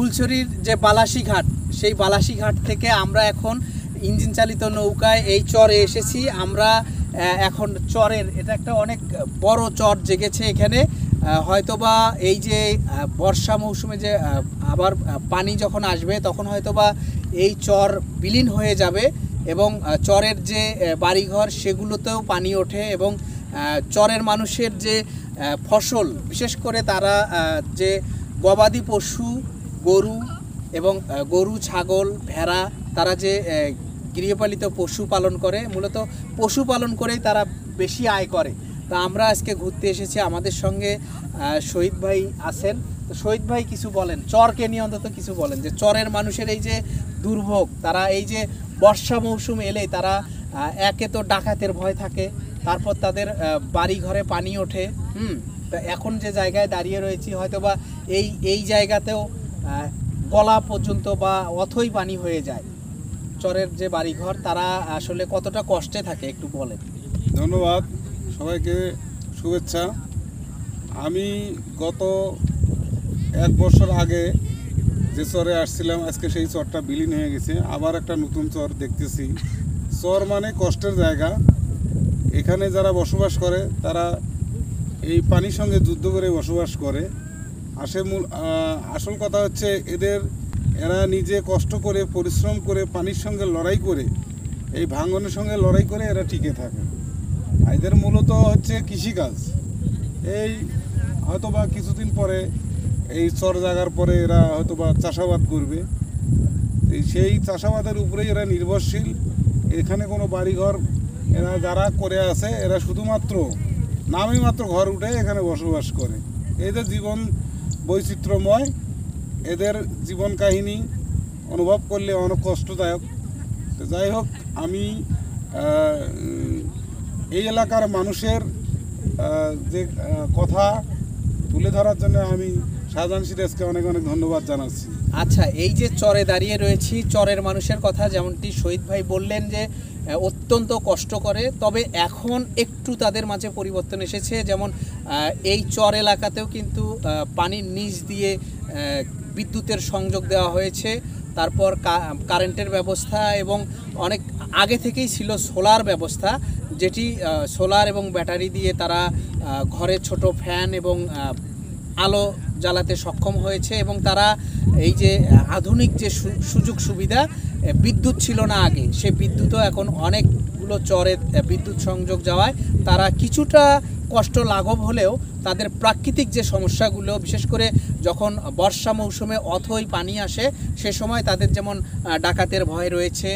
ফুলছড়ির যে বালাসী ঘাট, সেই বালাসী ঘাট থেকে আমরা এখন ইঞ্জিন চালিত নৌকায় এই চরে এসেছি। আমরা এখন চরের, এটা একটা অনেক বড় চর জেগেছে এখানে। হয়তোবা এই যে বর্ষা মৌসুমে যে আবার পানি যখন আসবে তখন হয়তোবা এই চর বিলীন হয়ে যাবে এবং চরের যে বাড়িঘর সেগুলোতেও পানি ওঠে এবং চরের মানুষের যে ফসল, বিশেষ করে তারা যে গবাদি পশু, গরু এবং গরু, ছাগল, ভেড়া, তারা যে গৃহপালিত পশু পালন করে, মূলত পশু পালন করেই তারা বেশি আয় করে। তা আমরা আজকে ঘুরতে এসেছি, আমাদের সঙ্গে শহীদ ভাই আছেন। তো শহীদ ভাই কিছু বলেন, চরকে নিয়ে অন্তত কিছু বলেন, যে চরের মানুষের এই যে দুর্ভোগ, তারা এই যে বর্ষা মৌসুম এলেই তারা একে তো ডাকাতের ভয় থাকে, তারপর তাদের বাড়ি ঘরে পানি ওঠে। তা এখন যে জায়গায় দাঁড়িয়ে রয়েছি হয়তোবা এই জায়গাতেও গলা পর্যন্ত বা অথই পানি হয়ে যায়। চরের যে বাড়িঘর, তারা আসলে কতটা কষ্টে থাকে একটু বলেন। ধন্যবাদ, সবাইকে শুভেচ্ছা। আমি গত 1 বছর আগে যে চরে আসছিলাম, আজকে সেই চরটা বিলীন হয়ে গেছে, আবার একটা নতুন চর দেখতেছি। চর মানে কষ্টের জায়গা। এখানে যারা বসবাস করে তারা এই পানির সঙ্গে যুদ্ধ করে বসবাস করে। আসল কথা হচ্ছে এরা নিজে কষ্ট করে, পরিশ্রম করে, পানির সঙ্গে লড়াই করে, এই ভাঙনের সঙ্গে লড়াই করে এরা টিকে থাকে। এদের মূলত হচ্ছে কৃষিকাজ। এই হয়তোবা কিছুদিন পরে এই চর জাগার পরে এরা হয়তোবা চাষাবাদ করবে। সেই চাষাবাদের উপরেই এরা নির্ভরশীল। এখানে কোনো বাড়িঘর এরা যারা করে আছে, এরা শুধুমাত্র নামে মাত্র ঘর উঠে এখানে বসবাস করে। এদের জীবন বৈচিত্র্যময়, এদের জীবন কাহিনী অনুভব করলে অনেক কষ্টদায়ক। তো যাই হোক, আমি এই এলাকার মানুষের যে কথা তুলে ধরার জন্য আমি শাহজাহান সিরাজকে অনেক অনেক ধন্যবাদ জানাচ্ছি। আচ্ছা, এই যে চরে দাঁড়িয়ে রয়েছি, চরের মানুষের কথা যেমনটি শহীদ ভাই বললেন যে অত্যন্ত কষ্ট করে, তবে এখন একটু তাদের মাঝে পরিবর্তন এসেছে। যেমন এই চর এলাকাতেও কিন্তু পানির নিচ দিয়ে বিদ্যুতের সংযোগ দেওয়া হয়েছে, তারপর কারেন্টের ব্যবস্থা, এবং অনেক আগে থেকেই ছিল সোলার ব্যবস্থা, যেটি সোলার এবং ব্যাটারি দিয়ে তারা ঘরে ছোট ফ্যান এবং আলো জ্বালাতে সক্ষম হয়েছে। এবং তারা এই যে আধুনিক যে সুযোগ সুবিধা, বিদ্যুৎ ছিল না আগে, সে বিদ্যুৎও এখন অনেকগুলো চরে বিদ্যুৎ সংযোগ যাওয়ায় তারা কিছুটা কষ্ট লাঘব হলেও তাদের প্রাকৃতিক যে সমস্যাগুলো, বিশেষ করে যখন বর্ষা মৌসুমে অথই পানি আসে, সে সময় তাদের যেমন ডাকাতের ভয় রয়েছে।